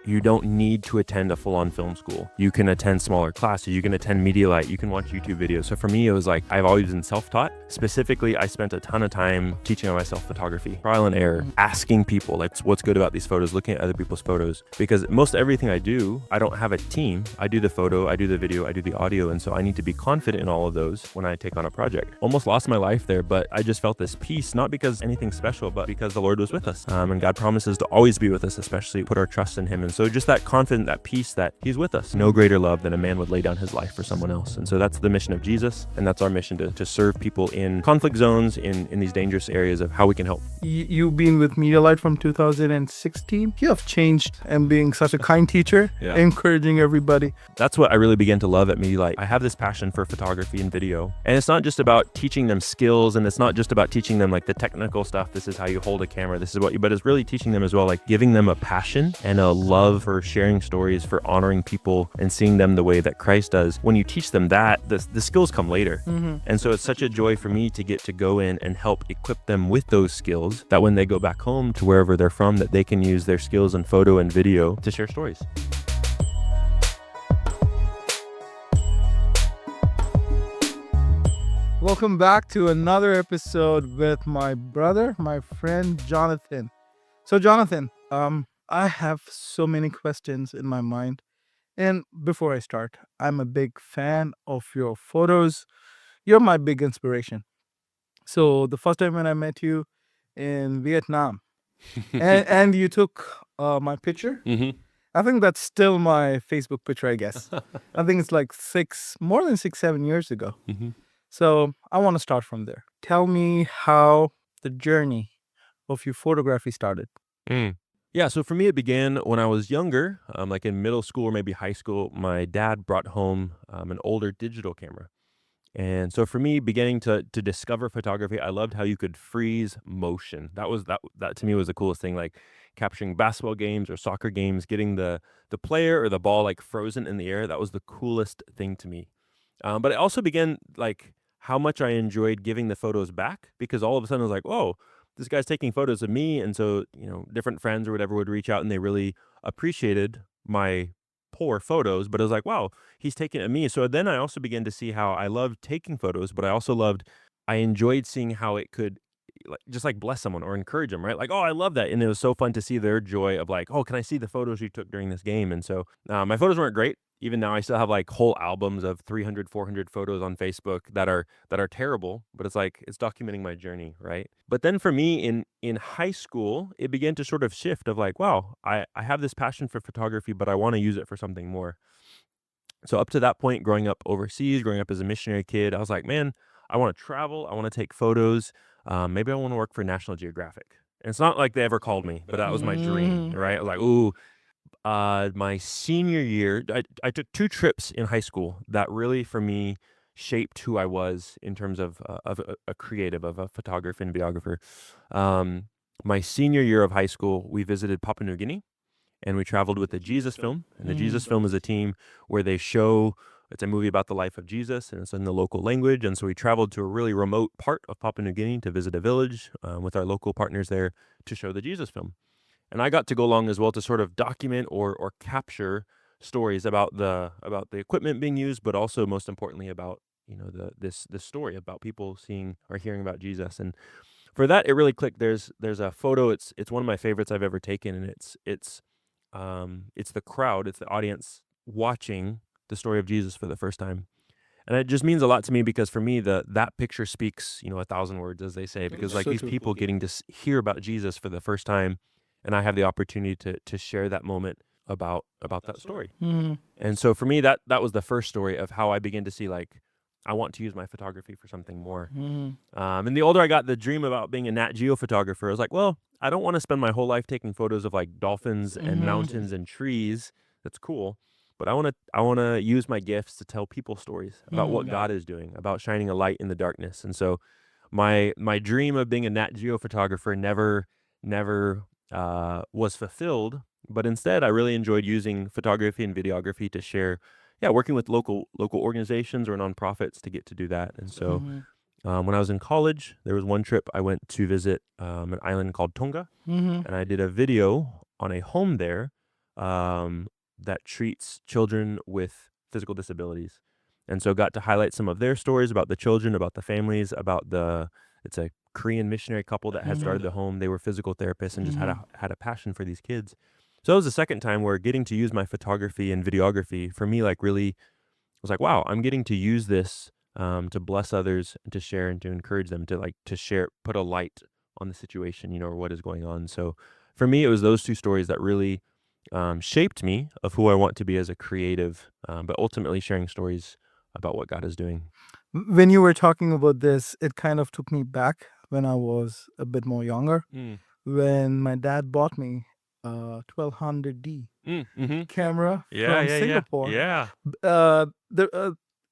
you don't need to attend a full-on film school. You can attend smaller classes. You can attend Medialight. You can watch YouTube videos. So for me, it was like I've always been self-taught. Specifically, I spent a ton of time teaching myself photography, trial and error, asking people like what's good about these photos, looking at other people's photos. Because most everything I do, I don't have a team. I do the photo, I do the video, I do the audio. And so I need to be confident in all of those when I take on a project. Almost lost my life there, but I just felt this peace, not because anything special, but because the Lord was with us. And God promises to always be with us, especially put our trust in him. And so just that confidence, that peace that he's with us. No greater love than a man would lay down his life for someone else. And so that's the mission of Jesus. And that's our mission to serve people in conflict zones, in these dangerous areas of how we can help. You've been with Medialight from 2016. You have changed and being such a kind teacher, encouraging everybody. That's what I really began to love at Medialight. I have this passion for photography and video. And it's not just about teaching them skills, and it's not just about teaching them like the technical stuff. This is how you hold a camera. This is what you, but it's really teaching them as well, like giving them a passion and a love for sharing stories, for honoring people and seeing them the way that Christ does. When you teach them that, the skills come later. And so it's such a joy for me to get to go in and help equip them with those skills that when they go back home to wherever they're from, that they can use their skills in photo and video to share stories. Welcome back to another episode with my brother, my friend Jonathan. So Jonathan, I have so many questions in my mind. And before I start, I'm a big fan of your photos. You're my big inspiration. So the first time when I met you in Vietnam and you took my picture, I think that's still my Facebook picture, I guess. I think it's like more than 6-7 years ago. So I want to start from there. Tell me how the journey of your photography started. Yeah, so for me, it began when I was younger, like in middle school or maybe high school. My dad brought home an older digital camera. And so for me, beginning to discover photography, I loved how you could freeze motion. That to me was the coolest thing, like capturing basketball games or soccer games, getting the player or the ball like frozen in the air. That was the coolest thing to me. But it also began like how much I enjoyed giving the photos back, because all of a sudden I was like, whoa, this guy's taking photos of me. And so, different friends or whatever would reach out and they really appreciated my poor photos, but it was like, wow, he's taking it at me. So then I also began to see how I loved taking photos, but I enjoyed seeing how it could just like bless someone or encourage them, right? Like, oh, I love that. And it was so fun to see their joy of like, oh, can I see the photos you took during this game? And so my photos weren't great. Even now I still have like whole albums of 300, 400 photos on Facebook that are terrible, but it's like, it's documenting my journey, right? But then for me in high school, it began to sort of shift of like, wow, I have this passion for photography, but I want to use it for something more. So up to that point, growing up overseas, growing up as a missionary kid, I was like, man, I want to travel. I want to take photos. Maybe I want to work for National Geographic. And it's not like they ever called me, but that was my dream, right? I was like, ooh, my senior year, I took 2 trips in high school that really, for me, shaped who I was in terms of a creative, of a photographer and videographer. My senior year of high school, we visited Papua New Guinea, and we traveled with the Jesus Film. And the Jesus Film is a team where it's a movie about the life of Jesus, and it's in the local language. And so we traveled to a really remote part of Papua New Guinea to visit a village with our local partners there to show the Jesus Film. And I got to go along as well to sort of document or capture stories about the equipment being used, but also most importantly about this story about people seeing or hearing about Jesus. And for that, it really clicked. There's a photo. It's one of my favorites I've ever taken, and it's the crowd, it's the audience watching the story of Jesus for the first time. And it just means a lot to me, because for me, that picture speaks 1,000 words, as they say, because like these people getting to hear about Jesus for the first time. And I have the opportunity to share that moment about that story. And so for me, that was the first story of how I began to see, like, I want to use my photography for something more. And the older I got, the dream about being a Nat Geo photographer, I was like, well, I don't want to spend my whole life taking photos of like dolphins and mountains and trees. That's cool. But I want to use my gifts to tell people stories about what God is doing, about shining a light in the darkness. And so my dream of being a Nat Geo photographer never was fulfilled, but instead I really enjoyed using photography and videography to share, working with local organizations or nonprofits to get to do that. And so when I was in college, there was one trip I went to visit an island called Tonga, and I did a video on a home there that treats children with physical disabilities. And so got to highlight some of their stories about the children, about the families, it's a Korean missionary couple that had started the home. They were physical therapists and just had a passion for these kids. So that was the second time where getting to use my photography and videography for me, like really was like, wow, I'm getting to use this to bless others and to share and to encourage them to share, put a light on the situation, or what is going on. So for me, it was those two stories that really shaped me of who I want to be as a creative, but ultimately sharing stories about what God is doing. When you were talking about this, it kind of took me back when I was a bit more younger, when my dad bought me a 1200D camera Yeah, from yeah, yeah, Singapore. yeah, There,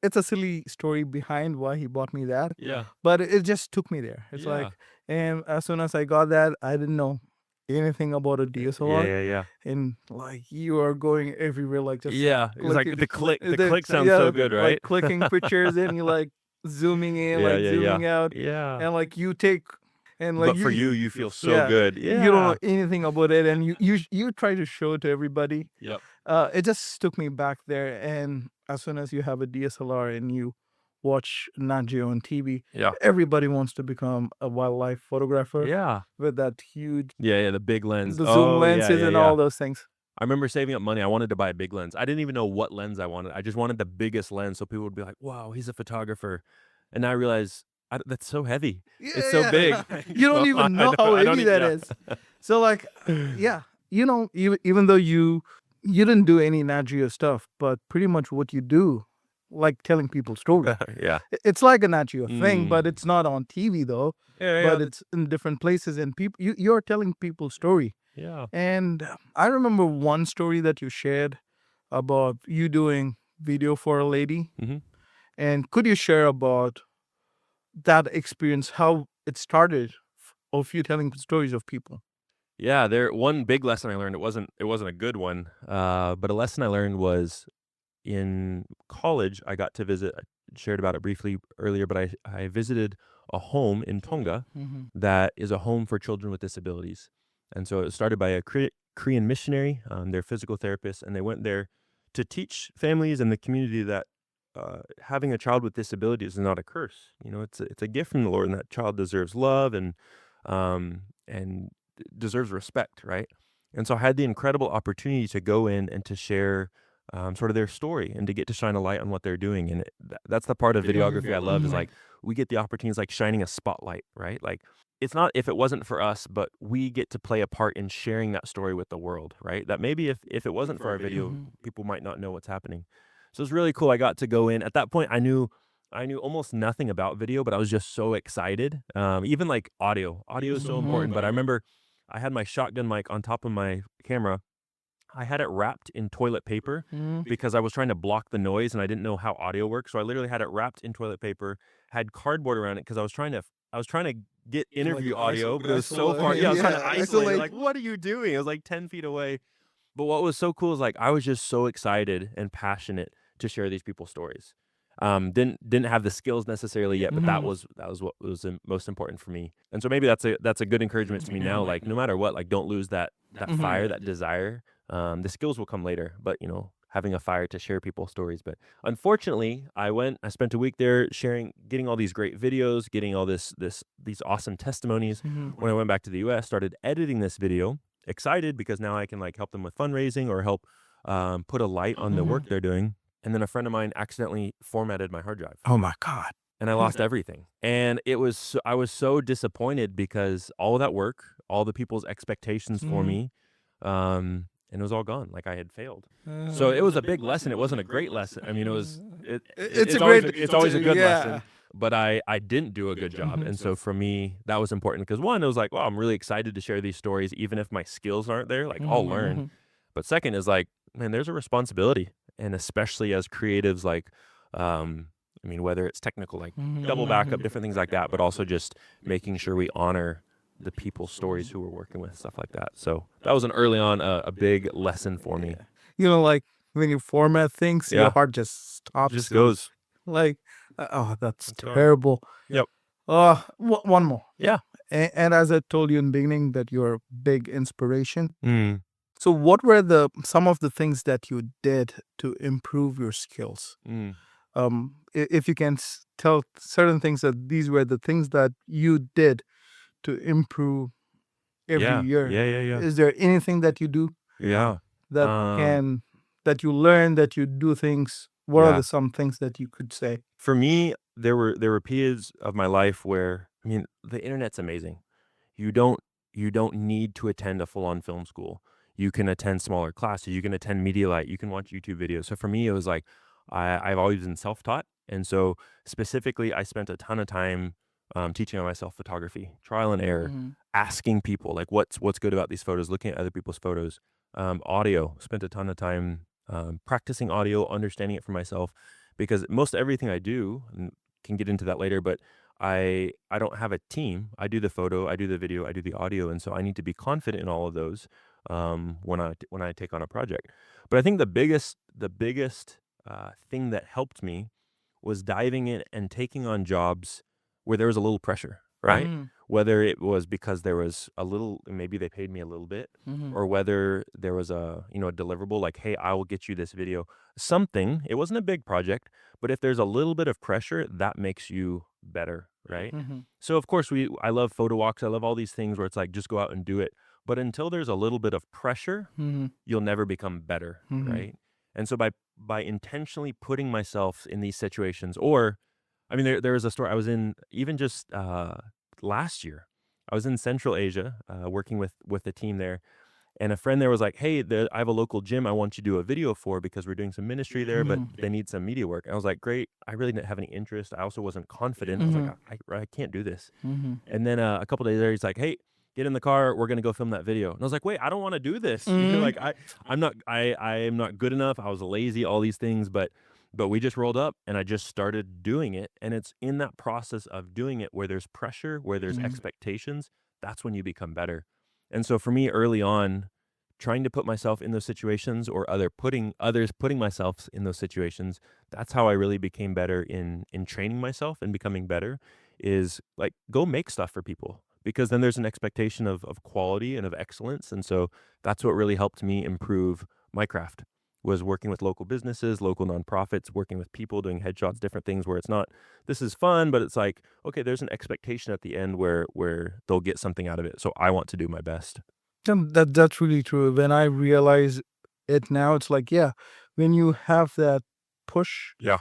it's a silly story behind why he bought me that, yeah, but it just took me there. It's yeah, like, and as soon as I got that, I didn't know anything about a yeah, DSLR, yeah, yeah. and like you are going everywhere, like just Yeah, it's like clicking, the click sounds so good, like right? clicking pictures, and you like zooming in, Yeah, like yeah, yeah, zooming out, yeah. and like you take, and like But for you, you feel so yeah, good. you don't know Yeah. anything about it, and you try to show it to everybody. Yep. It just took me back there, and as soon as you have a DSLR and you watch Nat Geo on TV, Yeah. everybody wants to become a wildlife photographer Yeah. with that huge, Yeah, yeah, the big lens. the zoom Oh, yeah, lenses yeah, and yeah. all those things. I remember saving up money. I wanted to buy a big lens. I didn't even know what lens I wanted. I just wanted the biggest lens so people would be like, "Wow, he's a photographer." And now I realize that's so heavy. It's so Yeah, big. yeah. You don't even know how I don't heavy even, that yeah. is. So like, yeah, even though you didn't do any Nat Geo stuff, but pretty much what you do, like telling people stories. Yeah. It's like a Nat Geo thing, Mm. but it's not on TV though. Yeah, yeah, But it's in different places, and people you're telling people story. yeah. And I remember one story that you shared about you doing video for a lady. Mhm. And could you share about that experience, how it started, of you telling stories of people? Yeah, one big lesson I learned, it wasn't a good one, but a lesson I learned was in college, I got to visit. I shared about it briefly earlier, but I visited a home in Tonga Mhm. that is a home for children with disabilities. And so it was started by a Korean missionary. They're physical therapists, and they went there to teach families and the community that having a child with disabilities is not a curse. It's a gift from the Lord, and that child deserves love and deserves respect, right? And so I had the incredible opportunity to go in and to share sort of their story and to get to shine a light on what they're doing. And that's the part of videography I love is like we get the opportunities like shining a spotlight, right? Like it's not if it wasn't for us, but we get to play a part in sharing that story with the world, right? That maybe if it wasn't for our video, people might not know what's happening. So it's really cool. I got to go in. At that point, I knew almost nothing about video, but I was just so excited. Even like audio. Audio is so important. But I remember I had my shotgun mic on top of my camera. I had it wrapped in toilet paper Mhm. because I was trying to block the noise and I didn't know how audio works. So I literally had it wrapped in toilet paper, had cardboard around it because I was trying to get Like interview audio, but it was so far. isolate, Yeah, I was trying to yeah, isolate it. isolate. Like, what are you doing? It was like 10 feet away. But what was so cool is like I was just so excited and passionate to share these people's stories. Didn't have the skills necessarily yet, but that was what was most important for me. And so maybe that's a good encouragement to me now. Like no matter what, like don't lose that fire, that desire. The skills will come later, but having a fire to share people's stories. But unfortunately, I spent a week there getting all these great videos, getting all these awesome testimonies. When I went back to the US, started editing this video, excited because now I can like help them with fundraising or help put a light on the work they're doing. And then a friend of mine accidentally formatted my hard drive Oh my God. and I lost everything. And I was so disappointed because all of that work, all the people's expectations for me, and it was all gone. Like I had failed. So it was a big lesson. It wasn't a great lesson. I mean, It's a it's always a good yeah. lesson, but I didn't do a good job. And so for me, that was important because one, it was like, well, I'm really excited to share these stories, even if my skills aren't there. Like I'll learn. But second is like, man, there's a responsibility, and especially as creatives, like, I mean, whether it's technical, like double backup, different things like that, but also just making sure we honor the people's stories who we're working with, stuff like that. So that was an early on a big lesson for me. Like when you format things, your Yeah, heart just it stops. just goes. Like, oh, that's It's gone. terrible. Yep. One more. Yeah. And as I told you in the beginning, that you're a big inspiration. Mm. So what were some of the things that you did to improve your skills? Mm. If you can tell certain things that these were the things that you did to improve every Yeah. year. Yeah, yeah, yeah. Is there anything that you do Yeah. that Um, can that you learn that you do things? What are yeah. some things that you could say? For me, there were periods of my life where, I mean, the internet's amazing. You don't you don't need to attend a full-on film school. You can attend smaller classes. You can attend Medialight. You can watch YouTube videos. So for me, it was like I've always been self-taught, and so specifically, I spent a ton of time teaching on myself photography, trial and error, Mhm. asking people like what's good about these photos, looking at other people's photos. Audio, spent a ton of time practicing audio, understanding it for myself, because most everything I do, and can get into that later, but I don't have a team. I do the photo, I do the video, I do the audio, and so I need to be confident in all of those when I take on a project. But I think the biggest thing that helped me was diving in and taking on jobs where there was a little pressure, right? Mhm. Whether it was because there was a little, maybe they paid me a little bit, Mhm. or whether there was a deliverable like, hey, I will get you this video, something. It wasn't a big project, but if there's a little bit of pressure, that makes you better, right? Mhm. So of course I love photo walks. I love all these things where it's like just go out and do it. But until there's a little bit of pressure, Mhm. you'll never become better, Mhm. right? And so by intentionally putting myself in these situations, or I mean, there was a story I was in even just last year. I was in Central Asia working with the team there, and a friend there was like, "Hey, I have a local gym I want you to do a video for because we're doing some ministry there, but Mhm. they need some media work." And I was like, "Great." I really didn't have any interest. I also wasn't confident. I was like, Mhm. I can't do this." Mhm. And then a couple days later, he's like, "Hey, get in the car. We're gonna go film that video." And I was like, "Wait, I don't want to do this. Mhm. Like I am not good enough. I was lazy. All these things, but we just rolled up and I just started doing it. And it's in that process of doing it where there's pressure, where there's Mhm. expectations. That's when you become better. And so for me, early on, trying to put myself in those situations, or others putting myself in those situations, that's how I really became better in training myself and becoming better, is like go make stuff for people, because then there's an expectation of quality and of excellence. And so that's what really helped me improve my craft, was working with local businesses, local nonprofits, working with people, doing headshots, different things where it's not, this is fun, but it's like, okay, there's an expectation at the end where they'll get something out of it. So I want to do my best. That's really true. When I realize it now, it's like, yeah, when you have that push Yeah.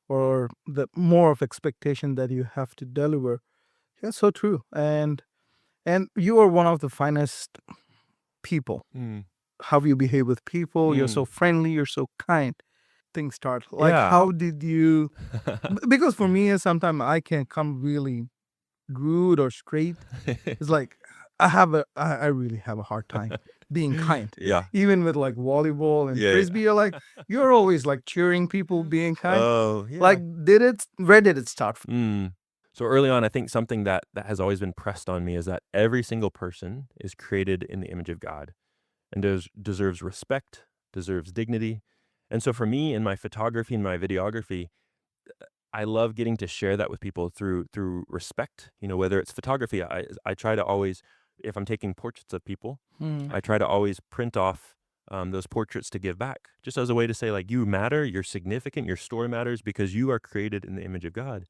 or the more of expectation that you have to deliver, yeah, so true. And you are one of the finest people. Mm. How you behave with people, you're so Mm. friendly, you're so kind. Things start like, Yeah. how did you? Because for me, sometimes I can come really rude or straight. It's like I really have a hard time being kind. Yeah. Even with like volleyball and Yeah, frisbee, you're always like cheering people, being kind. oh, Like, yeah. where did it start from? Mm. So early on, I think something that has always been pressed on me is that every single person is created in the image of God and deserves respect, deserves dignity. And so for me in my photography and my videography, I love getting to share that with people through respect. Whether it's photography, I try to always, if I'm taking portraits of people, Mm, I try to always print off those portraits to give back, just as a way to say like, you matter, you're significant, your story matters because you are created in the image of God.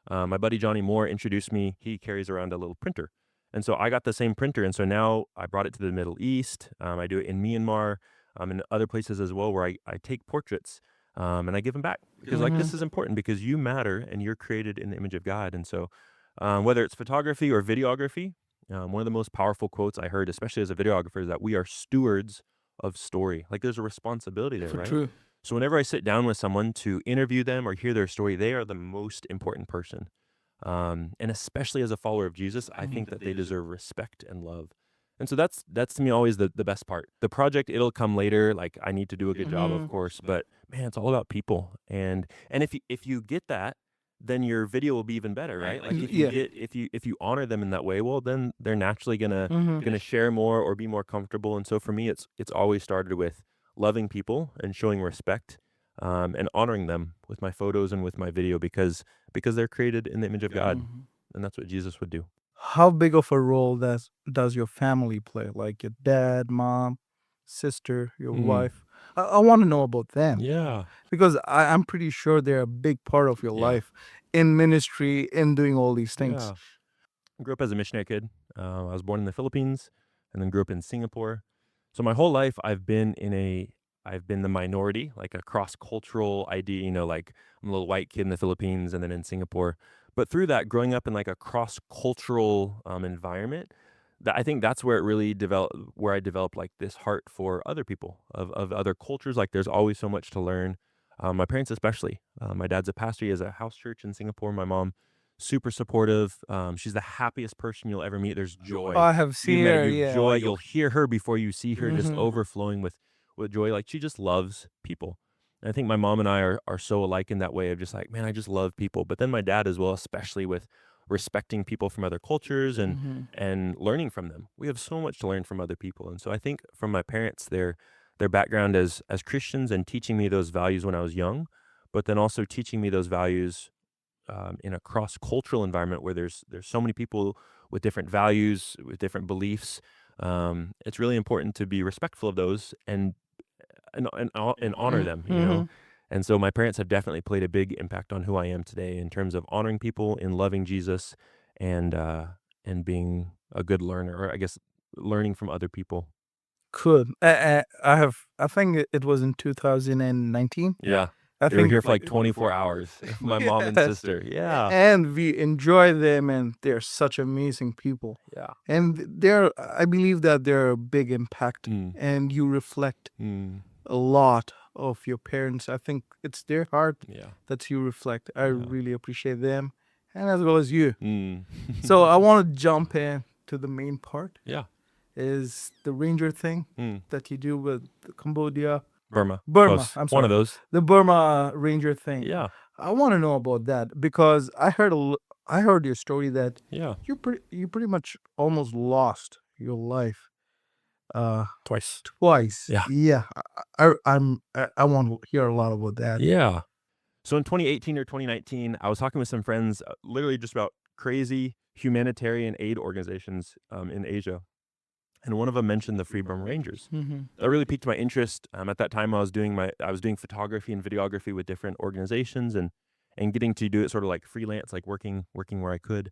My buddy Johnny Moore introduced me. He carries around a little printer. And so I got the same printer. And so now I brought it to the Middle East. I do it in Myanmar, and other places as well, where I take portraits and I give them back, because like mhm, this is important because you matter and you're created in the image of God. And so whether it's photography or videography, one of the most powerful quotes I heard, especially as a videographer, is that we are stewards of story. Like there's a responsibility there, for right? true. So whenever I sit down with someone to interview them or hear their story, they are the most important person. And especially as a follower of Jesus, I think that they deserve respect and love. And so that's to me always the best part. The project, it'll come later. Like I need to do a good job, of Mhm, course, but man, it's all about people. And if you get that, then your video will be even better, right? Like if you yeah. get if you honor them in that way, well, then they're naturally Mhm. gonna share more or be more comfortable. And so for me, it's always started with loving people and showing respect, and honoring them with my photos and with my video, because they're created in the image of God, Mhm. and that's what Jesus would do. How big of a role does your family play? Like your dad, mom? sister, your Mm. wife. I want to know about them Yeah. because I'm pretty sure they're a big part of your Yeah. life in ministry, in doing all these things. Yeah. I grew up as a missionary kid. I was born in the Philippines and then grew up in Singapore. So my whole life I've been the minority, like a cross-cultural idea, like I'm a little white kid in the Philippines and then in Singapore. But through that, growing up in like a cross-cultural environment, that I think that's where it really developed, where I developed like this heart for other people of other cultures. Like there's always so much to learn. My parents, especially. My dad's a pastor. He has a house church in Singapore. My mom, super supportive. She's the happiest person you'll ever meet. There's joy. I have You've seen met her. her, You've yeah. joy. You'll hear her before you see her, just Hmm. overflowing with joy. Like she just loves people. And I think my mom and I are so alike in that way of just like, man, I just love people. But then my dad as well, especially with respecting people from other cultures Hmm. and learning from them. We have so much to learn from other people. And so I think from my parents, their background as Christians and teaching me those values when I was young, but then also teaching me those values in a cross cultural environment where there's so many people with different values, with different beliefs. It's really important to be respectful of those and honor them. Hmm. And so my parents have definitely played a big impact on who I am today in terms of honoring people, in loving Jesus, and uh, and being a good learner, or I guess learning from other people. Could I think it was in 2019. Yeah, I they were think here for like 24 hours. My mom and yes, sister. Yeah, and we enjoy them, and they're such amazing people. yeah. And I believe that they're a big impact, Mm, and you reflect mm, a lot of your parents. I think it's their heart yeah, that you reflect. I yeah. really appreciate them, and as well as you. Mm. So I want to jump in to the main part. Yeah. Is the ranger thing Mm. that you do with Cambodia, Burma. Burma. Close. I'm One of sorry, those. the Burma ranger thing. Yeah. I want to know about that because I heard your story that Yeah. you pretty much almost lost your life Twice. twice. Yeah. Yeah, I want to hear a lot about that. Yeah. So in 2018 or 2019, I was talking with some friends, literally just about crazy humanitarian aid organizations in Asia. And one of them mentioned the Free Burma Rangers. Hmm. That really piqued my interest. At that time, I was doing photography and videography with different organizations and getting to do it sort of like freelance, like working where I could.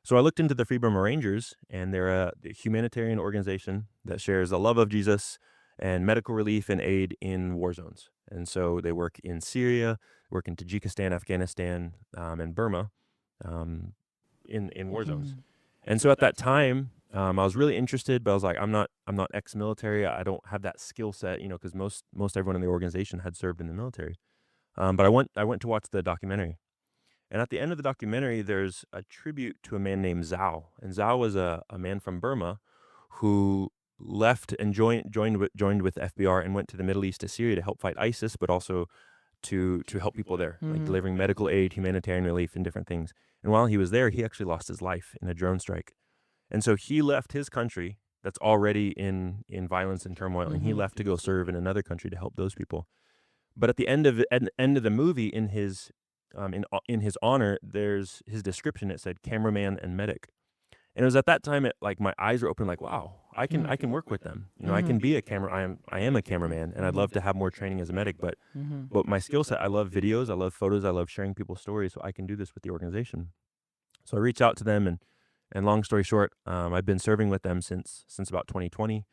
So I looked into the Free Burma Rangers, and they're a humanitarian organization that shares the love of Jesus and medical relief and aid in war zones. And so they work in Syria, work in Tajikistan, Afghanistan, and Burma, um, in war zones. Hmm. And so at that time, I was really interested, but I was like, I'm not ex-military. I don't have that skill set, because most everyone in the organization had served in the military. But I went to watch the documentary, and at the end of the documentary, there's a tribute to a man named Zhao. And Zhao was a man from Burma who left and joined with FBR and went to the Middle East to Syria to help fight ISIS, but also to help people there, like Hmm. delivering medical aid, humanitarian relief, and different things. And while he was there, he actually lost his life in a drone strike. And so he left his country that's already in violence and turmoil, and he Hmm. left to go serve in another country to help those people. But at the end of the movie, in his honor, there's his description. It said cameraman and medic, and it was at that time like my eyes were open, like wow, I can work with them. I Hmm. can be a camera. I am a cameraman, and I'd love to have more training as a medic. Hmm. But my skill set, I love videos, I love photos, I love sharing people's stories, so I can do this with the organization. So I reached out to them, and long story short, I've been serving with them since about 2020.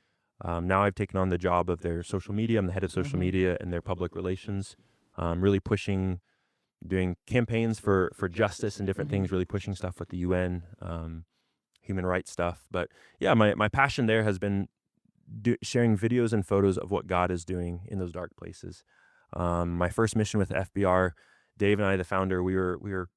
Now I've taken on the job of their social media. I'm the head of social Hmm. media and their public relations, really pushing, doing campaigns for justice and different Hmm. things, really pushing stuff with the UN, human rights stuff. But yeah, my passion there has been sharing videos and photos of what God is doing in those dark places. My first mission with FBR, Dave and I, the founder, we were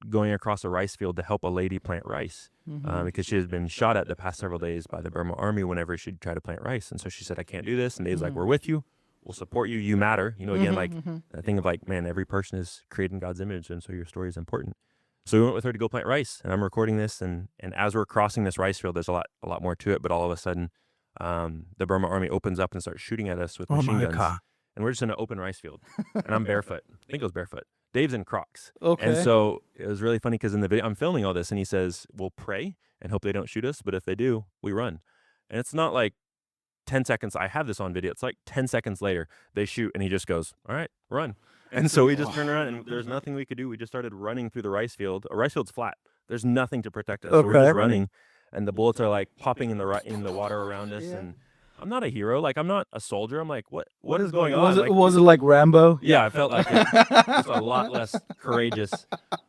going across a rice field to help a lady plant rice Hmm. because she has been shot at the past several days by the Burma army whenever she'd try to plant rice. And so she said, I can't do this. And Dave's like, we're with you. We'll support you. You matter. Again, like Hmm. that thing of like, man, every person is created in God's image. And so your story is important. So we went with her to go plant rice, and I'm recording this. And as we're crossing this rice field, there's a lot more to it. But all of a sudden, the Burma army opens up and starts shooting at us with Oh machine my guns. god. And we're just in an open rice field. And I'm barefoot. I think I was barefoot. Dave's in Crocs. And Okay. so it was really funny because in the video, I'm filming all this, and he says, we'll pray and hope they don't shoot us. But if they do, we run. And it's not like 10 seconds, I have this on video. It's like 10 seconds later, they shoot and he just goes, all right, run. And so we just turned around and there's nothing we could do. We just started running through the rice field. A rice field's flat. There's nothing to protect us. So we're Okay. just running and the bullets are like popping in the water around us. Yeah. And I'm not a hero. Like, I'm not a soldier. I'm like, what is going on? Was it like Rambo? Yeah, I felt like it. Just a lot less courageous.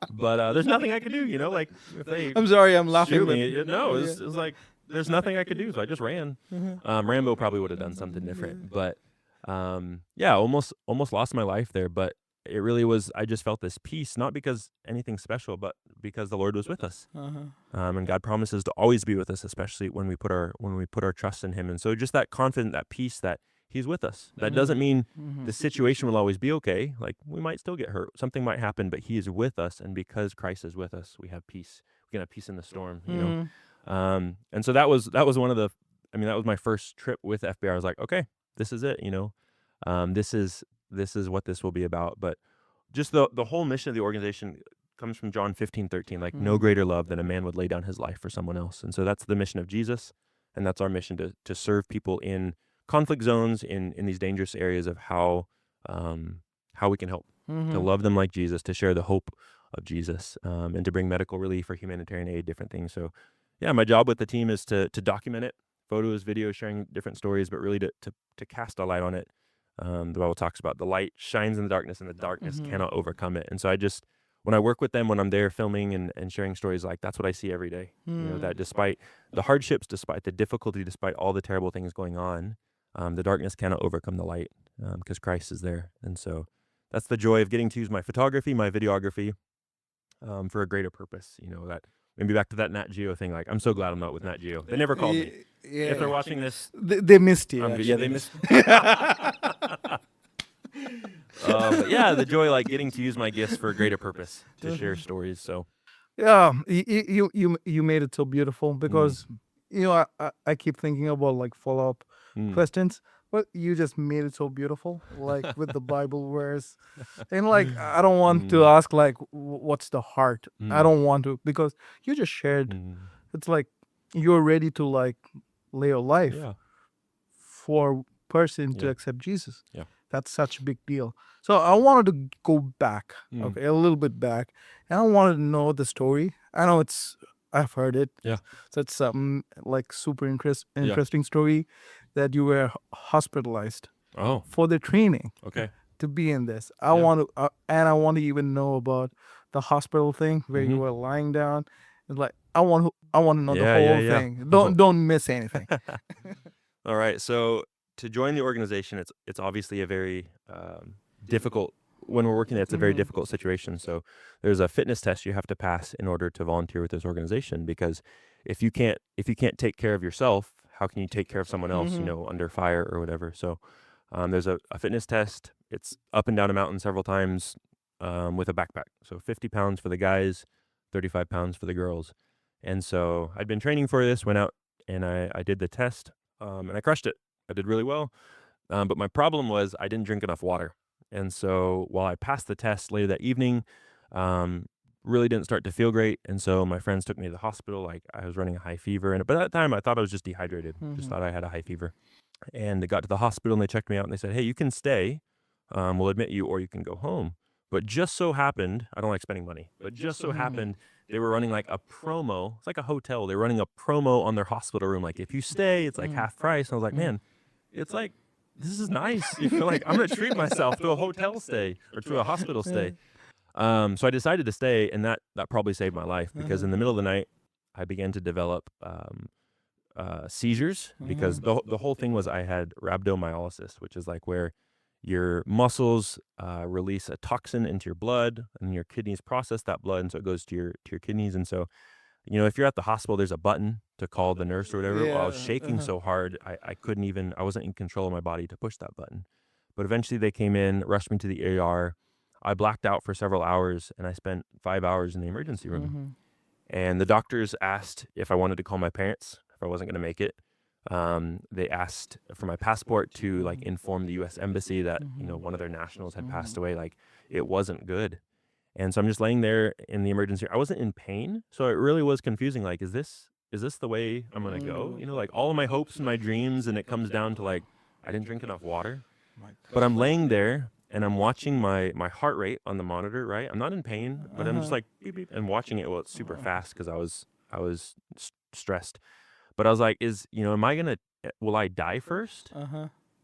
But there's nothing I could do, like if they I'm sorry, I'm laughing. shoot me. No, it was like there's nothing I could do, so I just ran. Rambo probably would have done something different, but yeah, almost lost my life there. But it really was. I just felt this peace, not because anything special, but because the Lord was with us, and God promises to always be with us, especially when we put our trust in Him. And so just that confidence, that peace that He's with us. That doesn't mean the situation will always be okay. Like, we might still get hurt, something might happen, but He is with us, and because Christ is with us, we have peace. We can have peace in the storm, And so that was one of the. I mean, that was my first trip with FBI. I was like, okay, this is it. This is what this will be about. But just the whole mission of the organization comes from John 15:13, like no greater love than a man would lay down his life for someone else. And so that's the mission of Jesus, and that's our mission to serve people in conflict zones, in these dangerous areas of how we can help, to love them like Jesus, to share the hope of Jesus, and to bring medical relief or humanitarian aid, different things. So yeah, my job with the team is to document it, photos, videos, sharing different stories, but really to cast a light on it. The Bible talks about the light shines in the darkness, and the darkness cannot overcome it. And so when I work with them, when I'm there filming and sharing stories, like, that's what I see every day. That despite the hardships, despite the difficulty, despite all the terrible things going on, the darkness cannot overcome the light, because Christ is there. And so that's the joy of getting to use my photography, my videography, for a greater purpose. That maybe back to that Nat Geo thing. Like, I'm so glad I'm not with Nat Geo. They never called me. Yeah. If they're watching this, they missed you. yeah, they missed. But yeah, the joy, like, getting to use my gifts for a greater purpose, to share stories. So Yeah, you made it so beautiful, because I keep thinking about like follow-up questions, but you just made it so beautiful, like with the Bible verse. And like, I don't want to ask like what's the heart. I don't want to, because you just shared. It's like you're ready to like lay your life yeah, for person to Yeah. accept Jesus. Yeah. That's such a big deal. So I wanted to go back, okay, a little bit back, and I wanted to know the story. I know I've heard it. Yeah. So it's something like super interesting story that you were hospitalized Oh, for the training okay. to be in this. Yeah. And I want to even know about the hospital thing where you were lying down. It's like, I want to know the whole thing. Don't miss anything. All right. So to join the organization, it's obviously a very difficult. When we're working, it's a very difficult situation. So there's a fitness test you have to pass in order to volunteer with this organization, because if you can't take care of yourself, how can you take care of someone else, under fire or whatever? So there's a fitness test. It's up and down a mountain several times with a backpack. So 50 pounds for the guys, 35 pounds for the girls. And so I'd been training for this, went out and I did the test, and I crushed it. I did really well. But my problem was I didn't drink enough water. And so while I passed the test later that evening, really didn't start to feel great. And so my friends took me to the hospital. Like, I was running a high fever. But at that time, I thought I was just dehydrated. Just thought I had a high fever. And they got to the hospital and they checked me out and they said, hey, you can stay. We'll admit you, or you can go home. But just so happened, I don't like spending money, but just so happened they were running like a promo. It's like a hotel. They were running a promo on their hospital room. Like, if you stay, it's like half price. And I was like, man, it's like, this is nice. You feel like I'm going to treat myself to a hotel stay or to a hospital stay. So I decided to stay, and that probably saved my life, because in the middle of the night, I began to develop seizures, because the whole thing was I had rhabdomyolysis, which is like where your muscles release a toxin into your blood, and your kidneys process that blood, and so it goes to your kidneys. And so, if you're at the hospital, there's a button to call the nurse or whatever. Well, I was shaking so hard, I couldn't even, I wasn't in control of my body to push that button. But eventually they came in, rushed me to the ER. I blacked out for several hours, and I spent 5 hours in the emergency room. And the doctors asked if I wanted to call my parents if I wasn't going to make it. They asked for my passport to like inform the U.S. Embassy that one of their nationals had passed away. Like, it wasn't good. And so I'm just laying there in the emergency room. I wasn't in pain, so it really was confusing. Like, is this is this the way I'm gonna go? Like all of my hopes and my dreams, and it comes down to like I didn't drink enough water. But I'm laying there and I'm watching my heart rate on the monitor, right? I'm not in pain, but I'm just like beep beep and watching it. Well, it's super fast because I was stressed. But I was like, am I gonna will I die first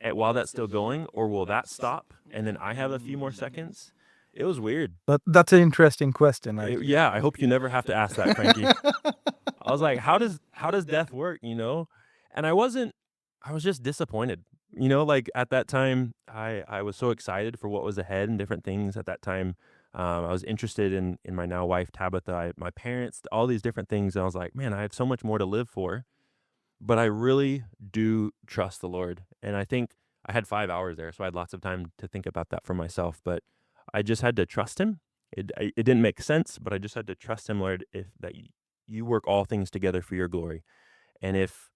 while that's still going, or will that stop and then I have a few more seconds? It was weird. But that's an interesting question, right? Yeah, I hope you never have to ask that, Frankie. I was like, how does death work, And I was just disappointed. Like at that time, I was so excited for what was ahead and different things at that time. I was interested in my now wife Tabitha, my parents, all these different things. And I was like, man, I have so much more to live for. But I really do trust the Lord, and I think I had 5 hours there, so I had lots of time to think about that for myself. But I just had to trust Him. It didn't make sense, but I just had to trust Him, Lord, if that you work all things together for your glory. And if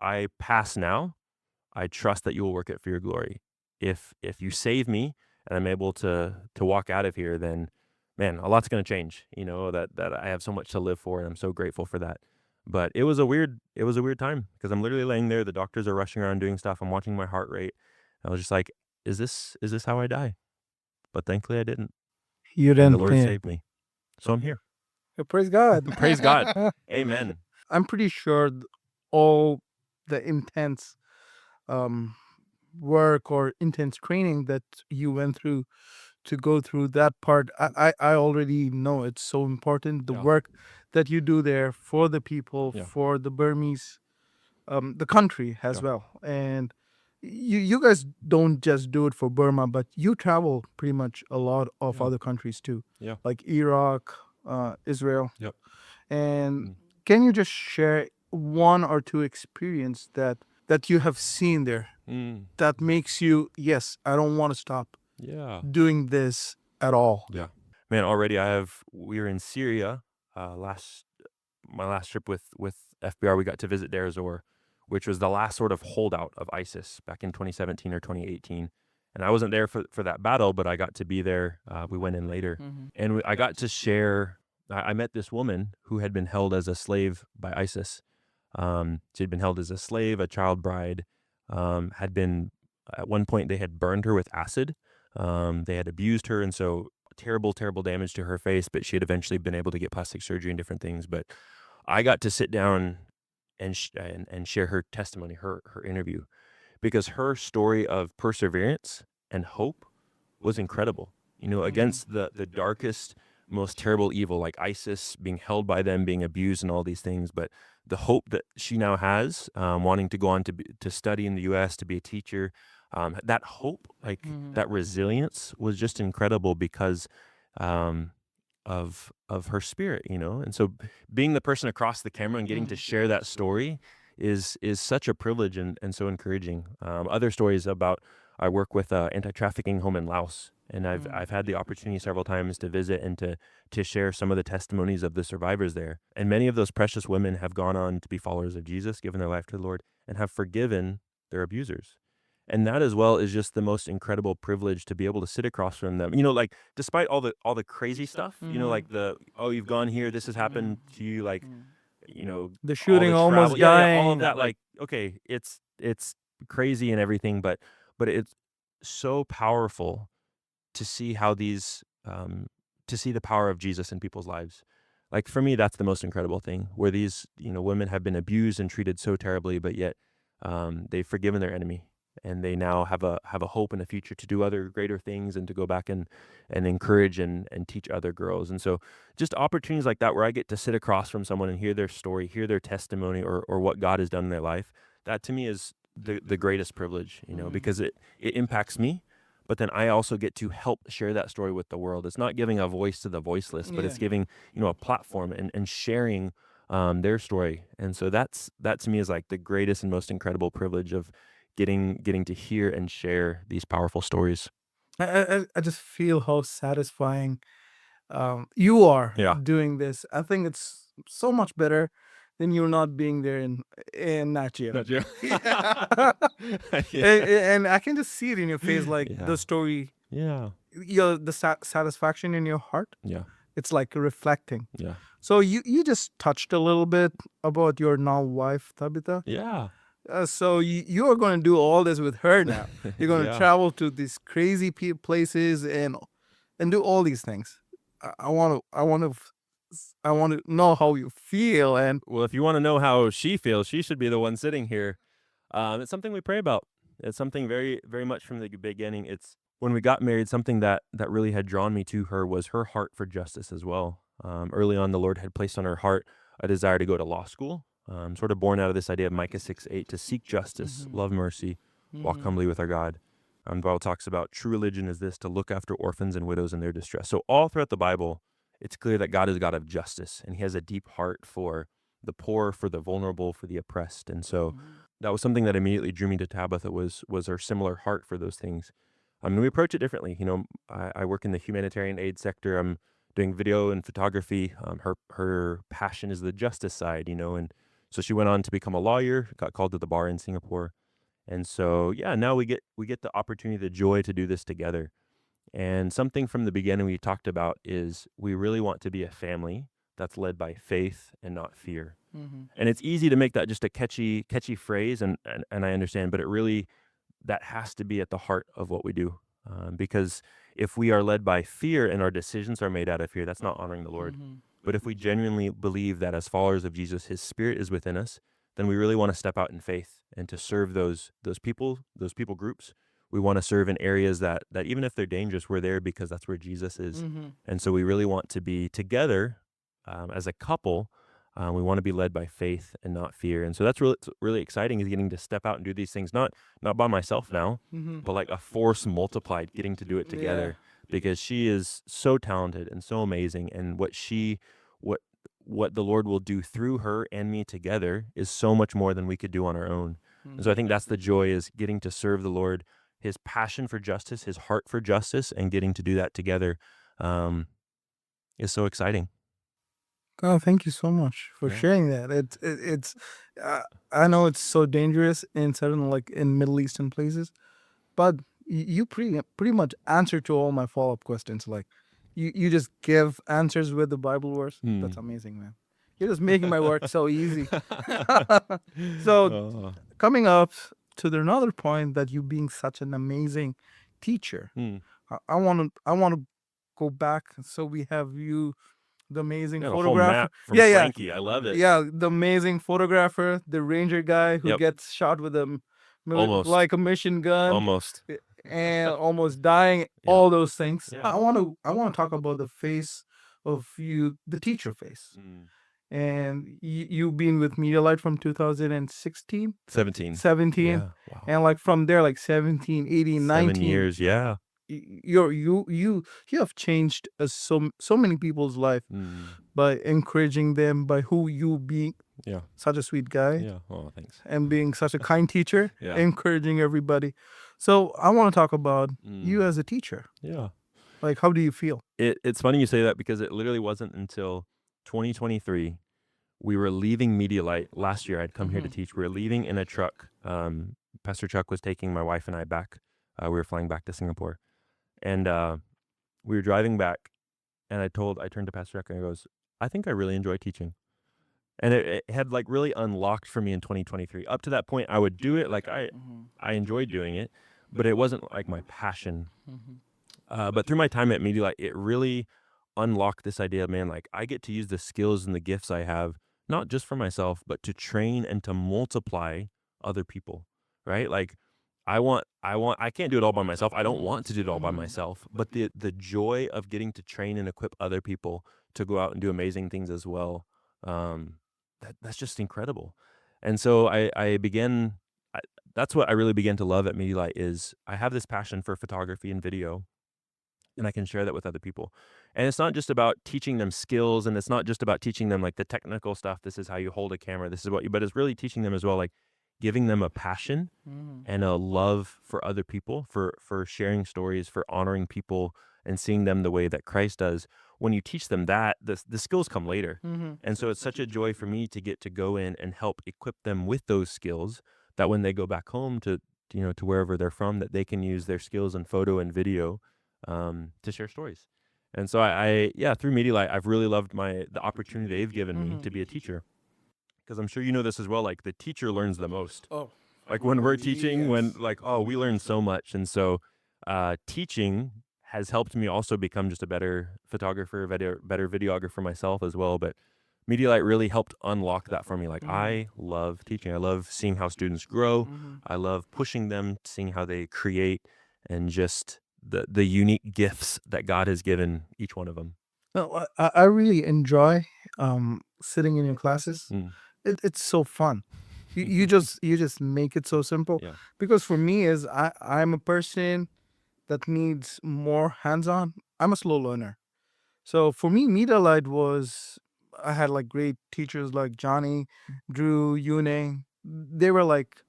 I pass now, I trust that you will work it for your glory. If you save me and I'm able to walk out of here, then man, a lot's going to change. That I have so much to live for, and I'm so grateful for that. But it was a weird time because I'm literally laying there. The doctors are rushing around doing stuff. I'm watching my heart rate. I was just like, is this how I die? But thankfully, I didn't, You and the didn't Lord think. saved me. So I'm here. Praise God. Praise God. Amen. I'm pretty sure all the intense um, work or intense training that you went through to go through that part, I already know it's so important. The Yeah. work that you do there for the people, Yeah. for the Burmese, the country as Yeah. well. And you guys don't just do it for Burma, but you travel pretty much a lot of Yeah. other countries too, Yeah. like Iraq, Israel. Yep. And Mm. can you just share one or two experience that you have seen there Mm. that makes you, yes, I don't want to stop Yeah. doing this at all? Yeah. Man, already we were in Syria my last trip with FBR. We got to visit Deir ez-Zor, which was the last sort of holdout of ISIS back in 2017 or 2018. And I wasn't there for that battle, but I got to be there. We went in later, and I got to share. I met this woman who had been held as a slave by ISIS. She had been held as a slave, a child bride. Had been at one point they had burned her with acid. They had abused her, and so terrible, terrible damage to her face. But she had eventually been able to get plastic surgery and different things. But I got to sit down and share her testimony, her interview, because her story of perseverance and hope was incredible. Against the darkest, most terrible evil like ISIS, being held by them, being abused, and all these things. But the hope that she now has, wanting to go on to study in the U.S., to be a teacher, that hope, like that resilience, was just incredible because um, of her spirit, And so, being the person across the camera and getting to share that story is such a privilege and so encouraging. Other stories about I work with anti-trafficking home in Laos, and I've had the opportunity several times to visit and to share some of the testimonies of the survivors there. And many of those precious women have gone on to be followers of Jesus, given their life to the Lord, and have forgiven their abusers. And that as well is just the most incredible privilege to be able to sit across from them. Like despite all the crazy stuff, like you've gone here, this has happened to you, like The all shooting the almost travel, yeah, all of dying. that. Like, okay, it's crazy and everything, but it's so powerful to see how to see the power of Jesus in people's lives. Like for me, that's the most incredible thing, where these women have been abused and treated so terribly, but yet they've forgiven their enemy, and they now have a hope and a future to do other greater things and to go back and encourage and teach other girls. And so just opportunities like that where I get to sit across from someone and hear their story, hear their testimony, or what God has done in their life, that to me is the greatest privilege, because it impacts me. But then I also get to help share that story with the world. It's not giving a voice to the voiceless, but it's giving a platform and sharing their story. And so that to me is like the greatest and most incredible privilege of getting to hear and share these powerful stories. I just feel how satisfying you are Yeah. doing this. I think it's so much better than you not being there in Nat Geo. Not you. Yeah. And I can just see it in your face, like Yeah. the story, Yeah. the satisfaction in your heart. Yeah. It's like reflecting. Yeah. So you just touched a little bit about your now wife, Tabitha. Yeah. So you are going to do all this with her now. You're going to Yeah. travel to these crazy places and do all these things. I want to I want to know how you feel. And Well, if you want to know how she feels, she should be the one sitting here. It's something we pray about. It's something very, very much from the beginning. It's when we got married, something that really had drawn me to her was her heart for justice as well. Early on, the Lord had placed on her heart a desire to go to law school, sort of born out of this idea of Micah 6:8, to seek justice, love mercy, walk humbly with our God. The Bible talks about true religion is this, to look after orphans and widows in their distress. So all throughout the Bible, it's clear that God is a God of justice, and he has a deep heart for the poor, for the vulnerable, for the oppressed. And so that was something that immediately drew me to Tabitha was her similar heart for those things. I mean, we approach it differently. You know, I work in the humanitarian aid sector. I'm doing video and photography. Her passion is the justice side, you know, and so she went on to become a lawyer, got called to the bar in Singapore. And so, yeah, now we get the opportunity, the joy to do this together. And something from the beginning we talked about is we really want to be a family that's led by faith and not fear. And it's easy to make that just a catchy phrase, and I understand, but it really, that has to be at the heart of what we do. Because if we are led by fear and our decisions are made out of fear, that's not honoring the Lord. But if we genuinely believe that as followers of Jesus, his spirit is within us, then we really want to step out in faith and to serve those people groups. We want to serve in areas that even if they're dangerous, we're there because that's where Jesus is. And so we really want to be together as a couple. We want to be led by faith and not fear. And so that's really exciting, is getting to step out and do these things, not by myself now, but like a force multiplied, getting to do it together, because she is so talented and so amazing. And what the Lord will do through her and me together is so much more than we could do on our own. And so I think that's the joy, is getting to serve the Lord, his passion for justice, his heart for justice, and getting to do that together is so exciting. God, thank you so much for Yeah. sharing that. It's I know it's so dangerous in certain, like in Middle Eastern places, but you pretty much answer to all my follow-up questions. Like you just give answers with the Bible verse. That's amazing, man. You're just making my work so easy. So Oh. coming up to another point, that you being such an amazing teacher, I want to go back. So we have you, the amazing Yeah, the whole photographer. map from Yeah, Frankie. I love it. yeah, the amazing photographer, the ranger guy who Yep. gets shot with a Almost. like a machine gun, Almost. and almost dying. Yeah. All those things. Yeah. I want to talk about the face of you, the teacher face. And you been with Medialight from 2016, 17. 17, Yeah. Wow. and like from there, like 17, 18, 19. 7 years. Yeah. You have changed so many people's life by encouraging them, by who you being, Yeah. such a sweet guy, Yeah. Oh, thanks. and being such a kind teacher, Yeah. encouraging everybody. So I want to talk about you as a teacher. Yeah. Like, how do you feel? It's funny you say that, because it literally wasn't until 2023 we were leaving Medialight. Last year I'd come here to teach. We were leaving in a truck. Pastor Chuck was taking my wife and I back. We were flying back to Singapore, and we were driving back, and I turned to Pastor Chuck and I goes, I think I really enjoy teaching. And it had like really unlocked for me in 2023. Up to that point, I would do it. Like I enjoyed doing it, but it wasn't like my passion. But through my time at Medialight, it really unlocked this idea of, man, like I get to use the skills and the gifts I have, not just for myself, but to train and to multiply other people, right? Like I can't do it all by myself. I don't want to do it all by myself, but the joy of getting to train and equip other people to go out and do amazing things as well, that's just incredible. And so that's what I really began to love at Medialight, is I have this passion for photography and video, and I can share that with other people. And it's not just about teaching them skills, and it's not just about teaching them like the technical stuff. This is how you hold a camera. This is but it's really teaching them as well, like giving them a passion and a love for other people, for sharing stories, for honoring people and seeing them the way that Christ does. When you teach them that, the skills come later. And so it's such a joy for me to get to go in and help equip them with those skills, that when they go back home to wherever they're from, that they can use their skills in photo and video to share stories. And so yeah, through Medialight, I've really loved the opportunity they've given me to be a teacher. Because I'm sure you know this as well. Like the teacher learns the most. Oh, Like when we're teaching, when yes. like, oh, we learn so much. And so teaching has helped me also become just a better photographer, better videographer myself as well. But Medialight really helped unlock that for me. Like I love teaching. I love seeing how students grow. I love pushing them, seeing how they create, and just the unique gifts that God has given each one of them. No, I really enjoy sitting in your classes. Mm. It's so fun. You just make it so simple. Yeah. Because for me is I'm a person that needs more hands-on. I'm a slow learner. So for me, Medialight was I had like great teachers like Johnny, Drew, Yune. They were like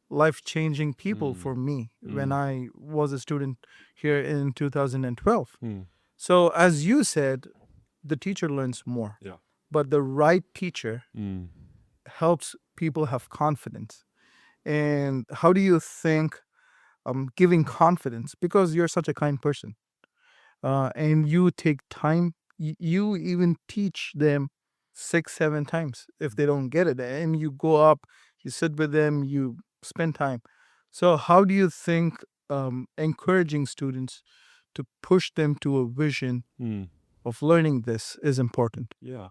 life-changing people Mm. for me when Mm. I was a student here in 2012. Mm. So as you said, the teacher learns more, Yeah. but the right teacher Mm. helps people have confidence. And how do you think giving confidence, because you're such a kind person, and you take time, you even teach them 6 7 times if they don't get it, and you go up, you sit with them, you spend time. So how do you think encouraging students to push them to a vision Mm. of learning this is important? Yeah.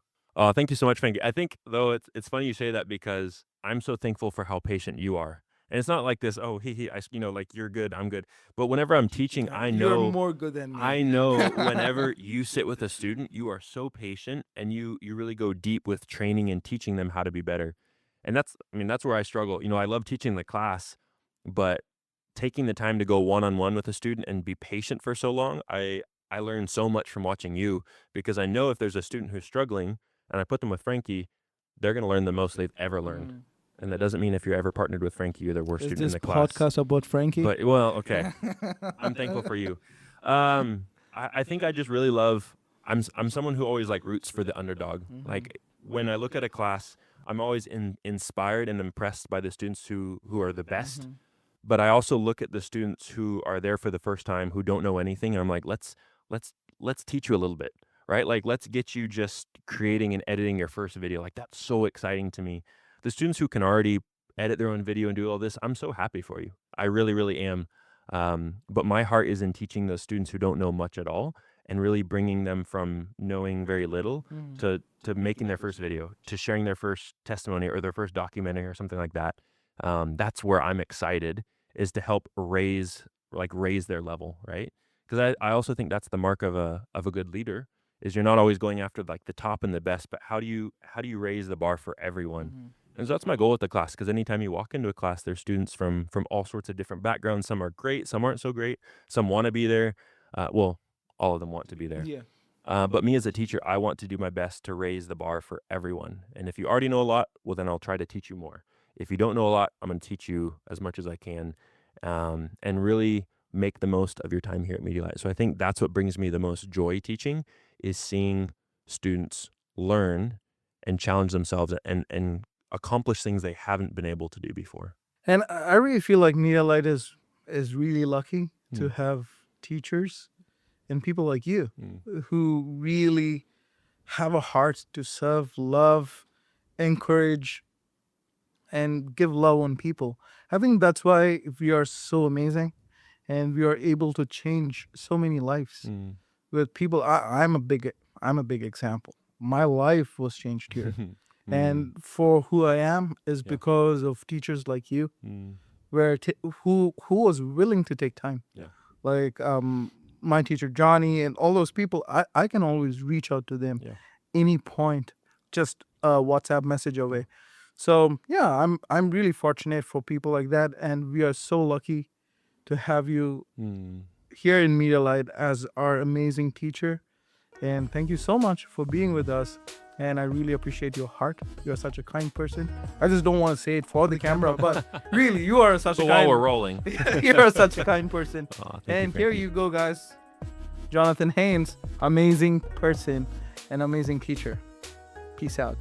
Thank you so much, Frankie. I think though it's funny you say that because I'm so thankful for how patient you are. And it's not like this, oh, like you're good, I'm good. But whenever I'm teaching, You're more good than me. I know whenever you sit with a student, you are so patient and you really go deep with training and teaching them how to be better. And that's where I struggle. I love teaching the class, but taking the time to go one-on-one with a student and be patient for so long, I learn so much from watching you because I know if there's a student who's struggling and I put them with Frankie, they're going to learn the most they've ever learned. And that doesn't mean if you're ever partnered with Frankie, you're the worst Is student in this the class. podcast about Frankie? But well, okay. I'm thankful for you. I think I just really love. I'm someone who always like roots for the underdog. Like when I look at a class, I'm always inspired and impressed by the students who are the best. But I also look at the students who are there for the first time, who don't know anything, and I'm like, let's teach you a little bit, right? Like let's get you just creating and editing your first video. Like that's so exciting to me. The students who can already edit their own video and do all this, I'm so happy for you. I really, really am. But my heart is in teaching those students who don't know much at all and really bringing them from knowing very little to making their first video, to sharing their first testimony or their first documentary or something like that. That's where I'm excited, is to help raise their level, right? Because I also think that's the mark of a good leader, is you're not always going after like the top and the best, but how do you raise the bar for everyone? And so that's my goal with the class, because anytime you walk into a class, there's students from all sorts of different backgrounds. Some are great, some aren't so great, some want to be there. Well, all of them want to be there. Yeah. But me as a teacher, I want to do my best to raise the bar for everyone. And if you already know a lot, well, then I'll try to teach you more. If you don't know a lot, I'm going to teach you as much as I can, and really make the most of your time here at Medialight. So I think that's what brings me the most joy teaching, is seeing students learn and challenge themselves and accomplish things they haven't been able to do before. And I really feel like Medialight is really lucky to Mm. have teachers and people like you Mm. who really have a heart to serve, love, encourage, and give love on people. I think that's why we are so amazing, and we are able to change so many lives Mm. with people. I'm a big example. My life was changed here, Mm. and for who I am is Yeah. because of teachers like you, Mm. who was willing to take time. Yeah. Like my teacher Johnny and all those people, I can always reach out to them Yeah. any point, just a WhatsApp message away. So yeah, I'm really fortunate for people like that, and we are so lucky to have you Mm. here in Medialight as our amazing teacher. And thank you so much for being with us. And I really appreciate your heart. You're such a kind person. I just don't want to say it for the camera, but really, you are such So a while kind. we're rolling, You're such a kind person. Aw, thank And you, here Frankie. you go, guys. Jonathan Haynes, amazing person and amazing teacher. Peace out.